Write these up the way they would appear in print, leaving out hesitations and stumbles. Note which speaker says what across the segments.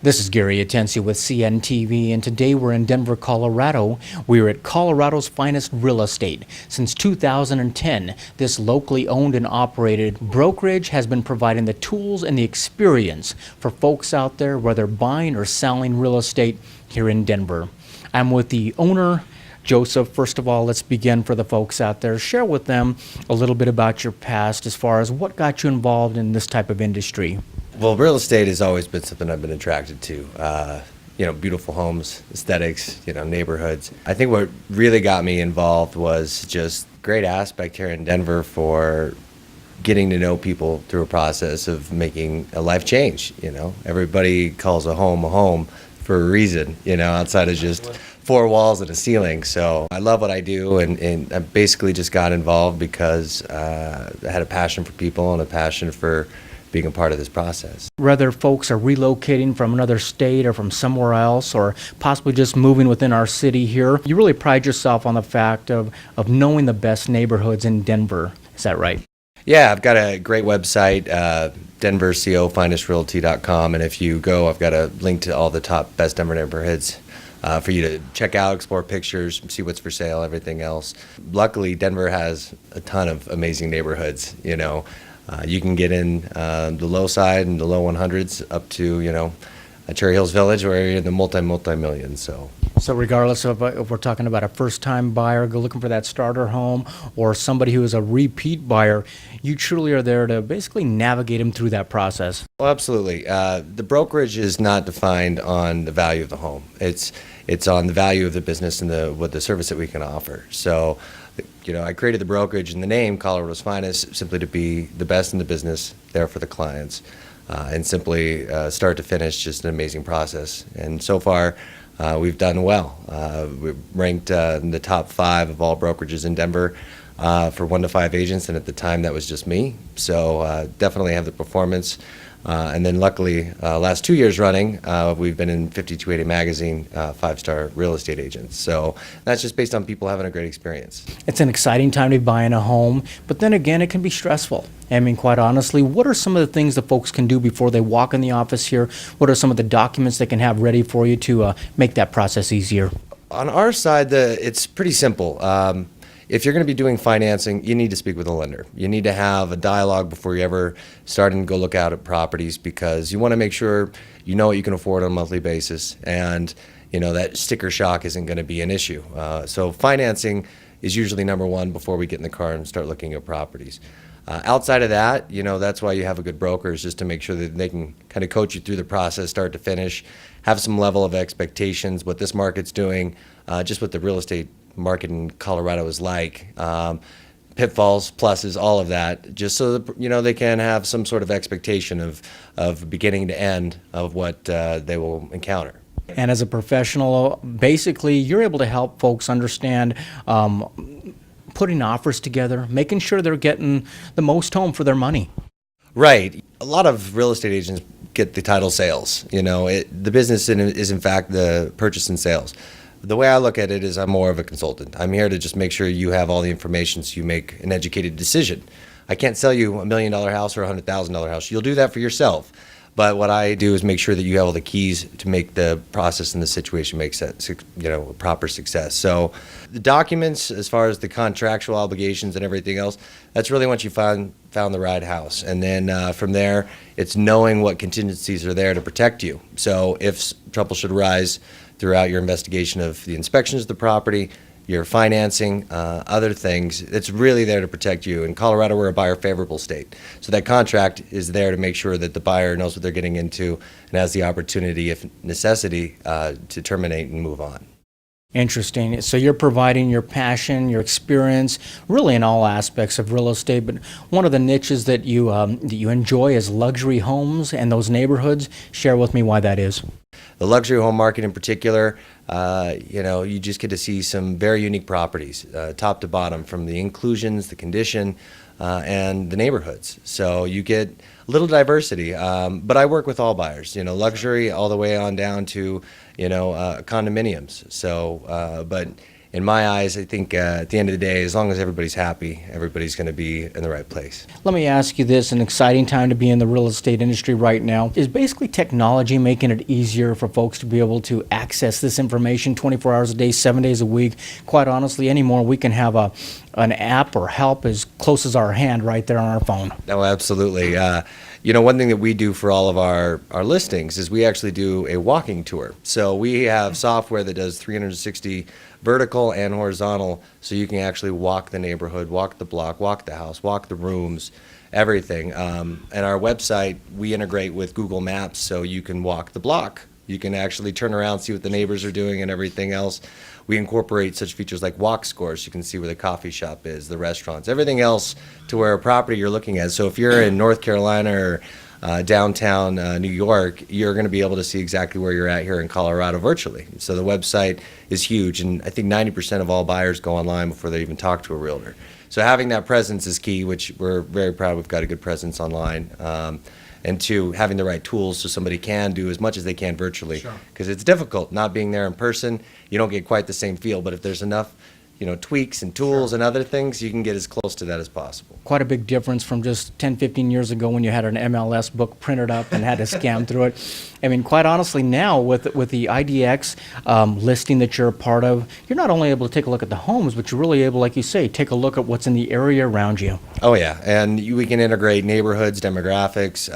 Speaker 1: This is Gary Atensi with CNTV, and today we're in Denver, Colorado. We're at Colorado's finest real estate. Since 2010, this locally owned and operated brokerage has been providing the tools and the experience for folks out there, whether buying or selling real estate here in Denver. I'm with the owner, Joseph. First of all, let's begin for the folks out there. Share with them a little bit about your past as far as what got you involved in this type of industry.
Speaker 2: Well, real estate has always been something I've been attracted to. Beautiful homes, aesthetics, neighborhoods. I think what really got me involved was just great aspect here in Denver for getting to know people through a process of making a life change. Everybody calls a home for a reason, outside of just four walls and a ceiling. So I love what I do, and I basically just got involved because I had a passion for people and a passion for being a part of this process.
Speaker 1: Whether folks are relocating from another state or from somewhere else, or possibly just moving within our city here, you really pride yourself on the fact of knowing the best neighborhoods in Denver. Is that right?
Speaker 2: Yeah, I've got a great website, denvercofinestrealty.com, and if you go, I've got a link to all the top best Denver neighborhoods for you to check out, explore pictures, see what's for sale, everything else. Luckily, Denver has a ton of amazing neighborhoods. You can get in the low side and the low 100s up to, Cherry Hills Village, where you're in the multi-millions. So
Speaker 1: regardless of if we're talking about a first-time buyer looking for that starter home or somebody who is a repeat buyer, you truly are there to basically navigate them through that process.
Speaker 2: Well, absolutely. The brokerage is not defined on the value of the home. It's on the value of the business and what the service that we can offer. So, I created the brokerage and the name Colorado's Finest simply to be the best in the business there for the clients, and simply start to finish, just an amazing process. And so far, we've done well. We're ranked in the top 5 of all brokerages in Denver for 1 to 5 agents, and at the time that was just me. So definitely have the performance. And then luckily, last 2 years running, we've been in 5280 magazine, 5-star real estate agents. So that's just based on people having a great experience.
Speaker 1: It's an exciting time to be buying a home, but then again, it can be stressful. I mean, quite honestly, what are some of the things that folks can do before they walk in the office here? What are some of the documents they can have ready for you to make that process easier?
Speaker 2: On our side, it's pretty simple. If you're going to be doing financing, you need to speak with a lender. You need to have a dialogue before you ever start and go look out at properties, because you want to make sure you know what you can afford on a monthly basis, and that sticker shock isn't going to be an issue. So financing is usually number one before we get in the car and start looking at properties. Outside of that, that's why you have a good broker, is just to make sure that they can kind of coach you through the process, start to finish, have some level of expectations, what this market's doing, just what the real estate market in Colorado is like, pitfalls, pluses, all of that, just so that, they can have some sort of expectation of beginning to end of what they will encounter.
Speaker 1: And as a professional, basically, you're able to help folks understand putting offers together, making sure they're getting the most home for their money.
Speaker 2: Right. A lot of real estate agents get the title sales. The business is in fact the purchase and sales. The way I look at it is I'm more of a consultant. I'm here to just make sure you have all the information so you make an educated decision. I can't sell you $1 million house or a $100,000 house. You'll do that for yourself. But what I do is make sure that you have all the keys to make the process and the situation make sense, a proper success. So the documents, as far as the contractual obligations and everything else, that's really once you found the right house. And then from there, it's knowing what contingencies are there to protect you. So if trouble should arise throughout your investigation of the inspections of the property, your financing, other things, it's really there to protect you. In Colorado, we're a buyer favorable state. So that contract is there to make sure that the buyer knows what they're getting into and has the opportunity, if necessity, to terminate and move on.
Speaker 1: Interesting. So you're providing your passion, your experience, really in all aspects of real estate. But one of the niches that you enjoy is luxury homes and those neighborhoods. Share with me why that is.
Speaker 2: The luxury home market in particular, you just get to see some very unique properties, top to bottom, from the inclusions, the condition, and the neighborhoods. So you get a little diversity, but I work with all buyers, luxury all the way on down to, condominiums. So, but in my eyes, I think at the end of the day, as long as everybody's happy, everybody's going to be in the right place.
Speaker 1: Let me ask you this, an exciting time to be in the real estate industry right now. Is basically technology making it easier for folks to be able to access this information 24 hours a day, 7 days a week? Quite honestly, anymore, we can have an app or help as close as our hand right there on our phone.
Speaker 2: No, absolutely. One thing that we do for all of our listings is we actually do a walking tour. So we have software that does 360 vertical and horizontal, so you can actually walk the neighborhood, walk the block, walk the house, walk the rooms, everything. And our website, we integrate with Google Maps, so you can walk the block. You can actually turn around, see what the neighbors are doing and everything else. We incorporate such features like walk scores. You can see where the coffee shop is, the restaurants, everything else to where a property you're looking at. So if you're in North Carolina or downtown New York, you're going to be able to see exactly where you're at here in Colorado virtually. So the website is huge, and I think 90% of all buyers go online before they even talk to a realtor. So having that presence is key, which we're very proud we've got a good presence online. And two, having the right tools so somebody can do as much as they can virtually. Because it's difficult not being there in person. You don't get quite the same feel, but if there's enough tweaks and tools and other things, you can get as close to that as possible.
Speaker 1: Quite a big difference from just 10, 15 years ago when you had an MLS book printed up and had to scan through it. I mean, quite honestly, now with the IDX listing that you're a part of, you're not only able to take a look at the homes, but you're really able, like you say, take a look at what's in the area around you.
Speaker 2: Oh, yeah. And we can integrate neighborhoods, demographics,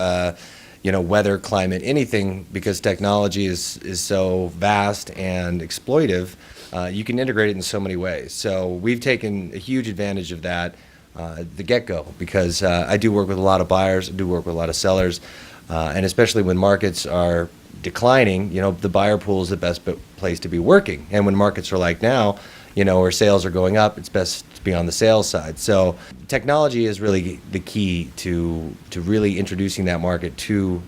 Speaker 2: weather, climate, anything, because technology is so vast and exploitive. You can integrate it in so many ways. So we've taken a huge advantage of that the get-go, because I do work with a lot of buyers, I do work with a lot of sellers, and especially when markets are declining, the buyer pool is the best place to be working. And when markets are like now, where sales are going up, it's best to be on the sales side. So technology is really the key to really introducing that market to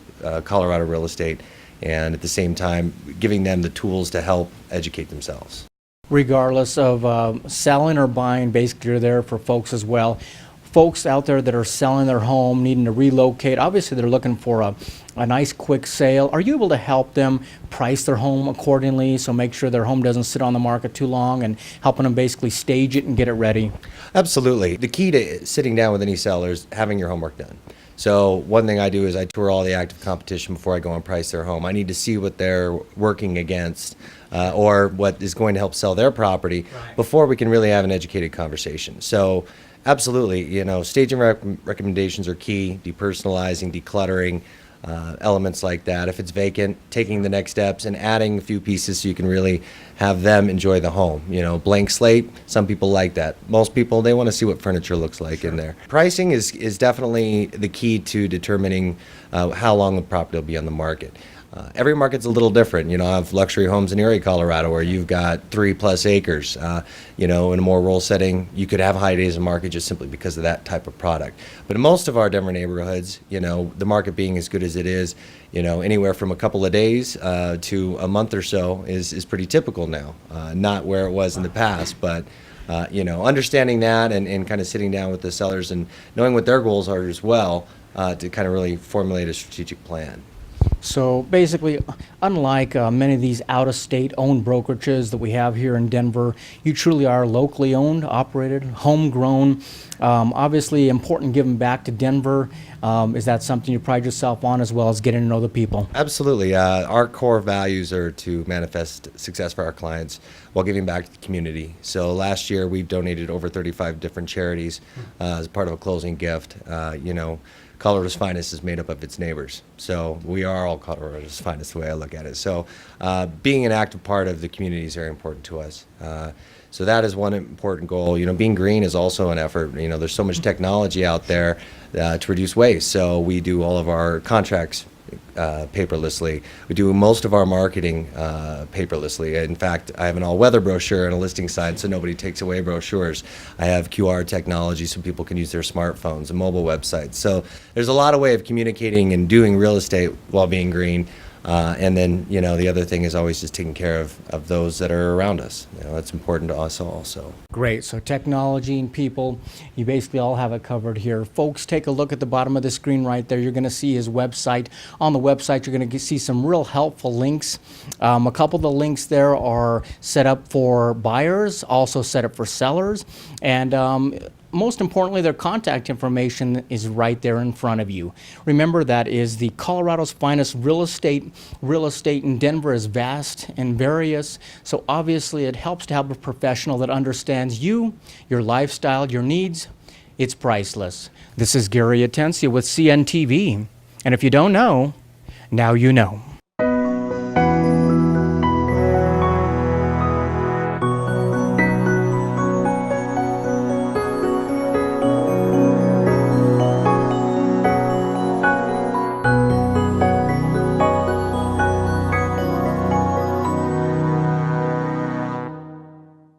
Speaker 2: Colorado real estate, and at the same time giving them the tools to help educate themselves.
Speaker 1: Regardless of selling or buying, basically you're there for folks as well. Folks out there that are selling their home, needing to relocate, obviously they're looking for a nice quick sale. Are you able to help them price their home accordingly, so make sure their home doesn't sit on the market too long, and helping them basically stage it and get it ready?
Speaker 2: Absolutely. The key to sitting down with any seller is having your homework done. So one thing I do is I tour all the active competition before I go and price their home. I need to see what they're working against or what is going to help sell their property before we can really have an educated conversation. So absolutely, staging recommendations are key, depersonalizing, decluttering, elements like that. If it's vacant, taking the next steps and adding a few pieces so you can really have them enjoy the home. Blank slate, some people like that. Most people, they want to see what furniture looks like in there. Pricing is definitely the key to determining how long the property will be on the market. Every market's a little different. I have luxury homes in Erie, Colorado, where you've got 3+ acres. In a more rural setting, you could have high days of market just simply because of that type of product. But in most of our Denver neighborhoods, the market being as good as it is, anywhere from a couple of days to a month or so is pretty typical now. Not where it was in the past, but understanding that and kind of sitting down with the sellers and knowing what their goals are as well to kind of really formulate a strategic plan.
Speaker 1: So basically, unlike many of these out-of-state owned brokerages that we have here in Denver, you truly are locally owned, operated, homegrown. Obviously, important giving back to Denver. Is that something you pride yourself on, as well as getting to know the people?
Speaker 2: Absolutely. Our core values are to manifest success for our clients while giving back to the community. So last year, we've donated over 35 different charities as part of a closing gift. Colorado's finest is made up of its neighbors. So we are all Colorado's finest, the way I look at it. So being an active part of the community is very important to us. So that is one important goal. Being green is also an effort. There's so much technology out there to reduce waste. So we do all of our contracts paperlessly. We do most of our marketing paperlessly. In fact, I have an all-weather brochure and a listing sign, so nobody takes away brochures. I have QR technology so people can use their smartphones and mobile websites. So there's a lot of way of communicating and doing real estate while being green. And then, the other thing is always just taking care of those that are around us. That's important to us all. So.
Speaker 1: Great. So technology and people, you basically all have it covered here. Folks, take a look at the bottom of the screen right there. You're going to see his website. On the website, you're going to see some real helpful links. A couple of the links there are set up for buyers, also set up for sellers. And most importantly, their contact information is right there in front of you. Remember, that is the Colorado's finest real estate. Real estate in Denver is vast and various, so obviously it helps to have a professional that understands you, your lifestyle, your needs. It's priceless. This is Gary Atencia with CNTV, and if you don't know, now you know.